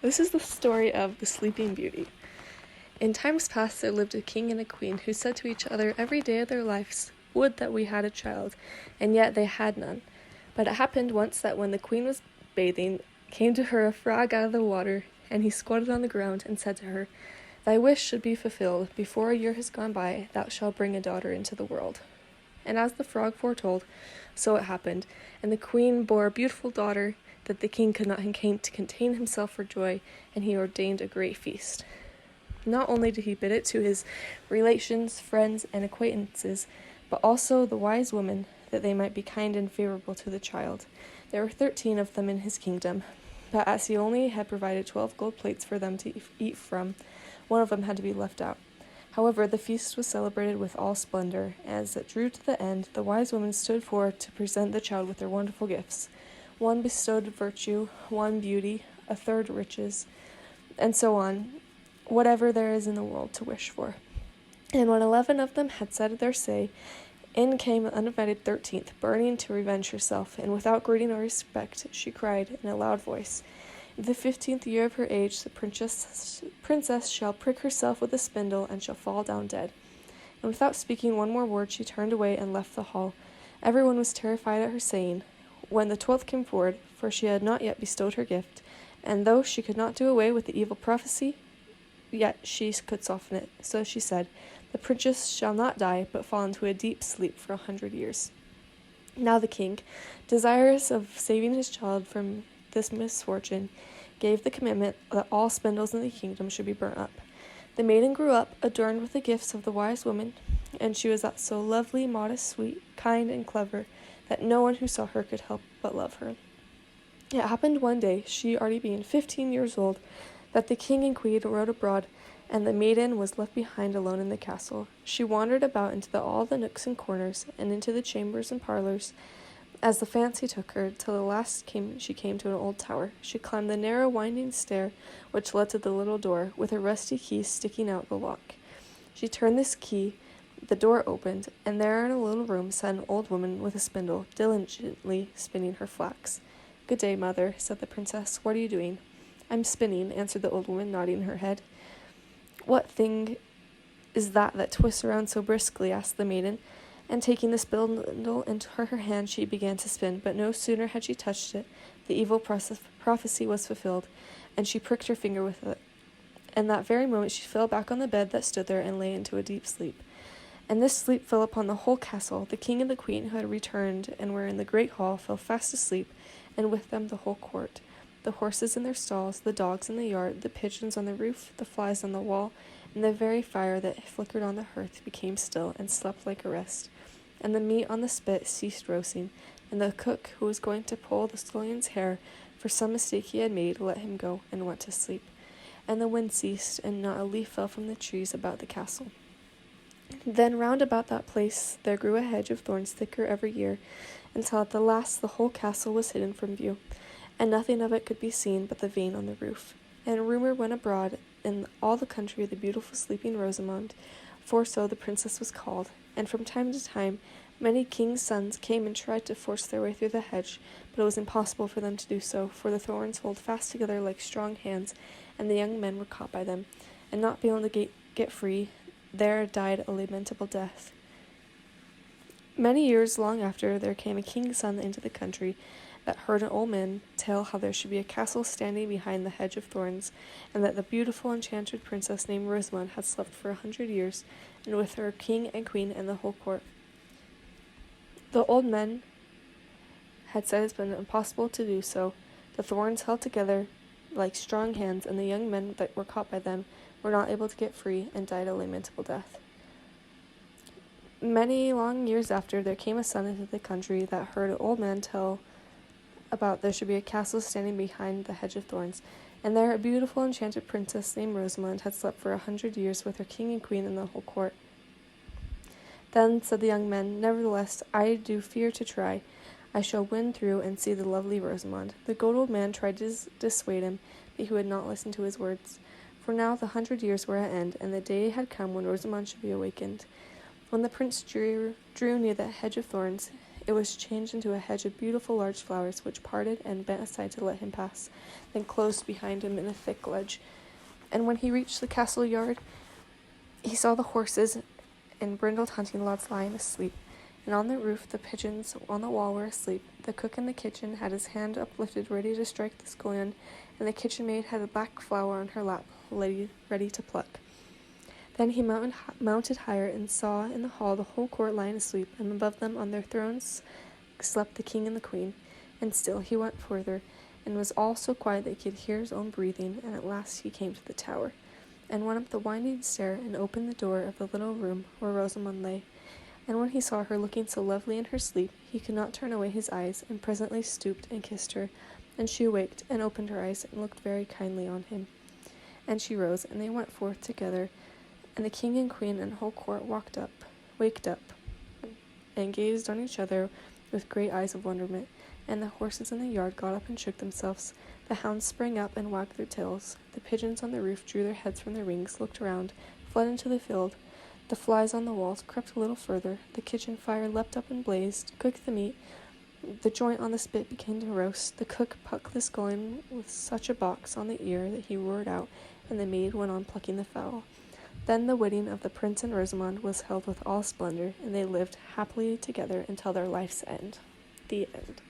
This is the story of the Sleeping Beauty. In times past there lived a king and a queen who said to each other every day of their lives, "Would that we had a child," and yet they had none. But it happened once that when the queen was bathing, came to her a frog out of the water, and he squatted on the ground and said to her, "Thy wish should be fulfilled. Before a year has gone by, thou shalt bring a daughter into the world." And as the frog foretold, so it happened, and the queen bore a beautiful daughter that the king could not contain himself for joy, and he ordained a great feast. Not only did he bid it to his relations, friends, and acquaintances, but also the wise women, that they might be kind and favorable to the child. There were 13 of them in his kingdom, but as he only had provided 12 gold plates for them to eat from, one of them had to be left out. However, the feast was celebrated with all splendor. As it drew to the end, the wise women stood forward to present the child with their wonderful gifts. One bestowed virtue, one beauty, a third riches, and so on, whatever there is in the world to wish for. And when 11 of them had said their say, in came the uninvited 13th, burning to revenge herself, and without greeting or respect, she cried in a loud voice, "In the 15th year of her age, the princess shall prick herself with a spindle, and shall fall down dead." And without speaking one more word, she turned away and left the hall. Everyone was terrified at her saying. When the 12th came forward, for she had not yet bestowed her gift, and though she could not do away with the evil prophecy, yet she could soften it. So she said, "The princess shall not die, but fall into a deep sleep for 100 years. Now the king, desirous of saving his child from this misfortune, gave the commandment that all spindles in the kingdom should be burnt up. The maiden grew up, adorned with the gifts of the wise woman, and she was so lovely, modest, sweet, kind, and clever, that no one who saw her could help but love her. It happened one day, she already being 15 years old, that the king and queen rode abroad, and the maiden was left behind alone in the castle. She wandered about into all the nooks and corners, and into the chambers and parlors, as the fancy took her, till at last she came to an old tower. She climbed the narrow winding stair which led to the little door, with a rusty key sticking out the lock. She turned this key, the door opened, and there in a little room sat an old woman with a spindle, diligently spinning her flax. "Good day, mother," said the princess. "What are you doing?" "I'm spinning," answered the old woman, nodding her head. "What thing is that twists around so briskly?" asked the maiden, and taking the spindle into her hand, she began to spin, but no sooner had she touched it, the evil prophecy was fulfilled, and she pricked her finger with it. And that very moment she fell back on the bed that stood there and lay into a deep sleep. And this sleep fell upon the whole castle. The king and the queen, who had returned and were in the great hall, fell fast asleep, and with them the whole court. The horses in their stalls, the dogs in the yard, the pigeons on the roof, the flies on the wall, and the very fire that flickered on the hearth became still and slept like a rest. And the meat on the spit ceased roasting, and the cook, who was going to pull the scullion's hair for some mistake he had made, let him go and went to sleep. And the wind ceased, and not a leaf fell from the trees about the castle. Then round about that place there grew a hedge of thorns thicker every year, until at the last the whole castle was hidden from view, and nothing of it could be seen but the vane on the roof. And rumor went abroad in all the country of the beautiful sleeping Rosamond, for so the princess was called, and from time to time many kings' sons came and tried to force their way through the hedge, but it was impossible for them to do so, for the thorns hold fast together like strong hands, and the young men were caught by them, and not being able to get free, there died a lamentable death. Many years long after, there came a king's son into the country, that heard an old man tell how there should be a castle standing behind the hedge of thorns, and that the beautiful enchanted princess named Rosamond had slept for 100 years, and with her king and queen and the whole court. The old man had said it's been impossible to do so. The thorns held together like strong hands, and the young men that were caught by them were not able to get free, and died a lamentable death. Many long years after, there came a son into the country that heard an old man tell about there should be a castle standing behind the hedge of thorns, and there a beautiful enchanted princess named Rosamond had slept for 100 years with her king and queen and the whole court. Then said the young men, "Nevertheless, I do fear to try. I shall win through and see the lovely Rosamond." The good old man tried to dissuade him, but he would not listen to his words. For now the 100 years were at end, and the day had come when Rosamond should be awakened. When the prince drew near the hedge of thorns, It was changed into a hedge of beautiful large flowers, which parted and bent aside to let him pass, then closed behind him in a thick ledge. And when he reached the castle yard, he saw the horses and brindled hunting lads lying asleep, and on the roof the pigeons on the wall were asleep. The cook in the kitchen had his hand uplifted ready to strike the scullion, and the kitchen maid had a black flower on her lap, ready to pluck. Then he mounted higher and saw in the hall the whole court lying asleep, and above them on their thrones slept the king and the queen. And still he went further, and was all so quiet that he could hear his own breathing, and at last he came to the tower, and went up the winding stair, and opened the door of the little room where Rosamond lay. And when he saw her looking so lovely in her sleep, he could not turn away his eyes, and presently stooped and kissed her. And she awaked, and opened her eyes, and looked very kindly on him. And she rose, and they went forth together, and the king and queen and whole court waked up, and gazed on each other with great eyes of wonderment. And the horses in the yard got up and shook themselves. The hounds sprang up and wagged their tails. The pigeons on the roof drew their heads from their rings, looked around, fled into the field. The flies on the walls crept a little further. The kitchen fire leapt up and blazed, cooked the meat. The joint on the spit began to roast. The cook plucked the scullion with such a box on the ear that he roared out, and the maid went on plucking the fowl. Then the wedding of the prince and Rosamond was held with all splendor, and they lived happily together until their life's end. The end.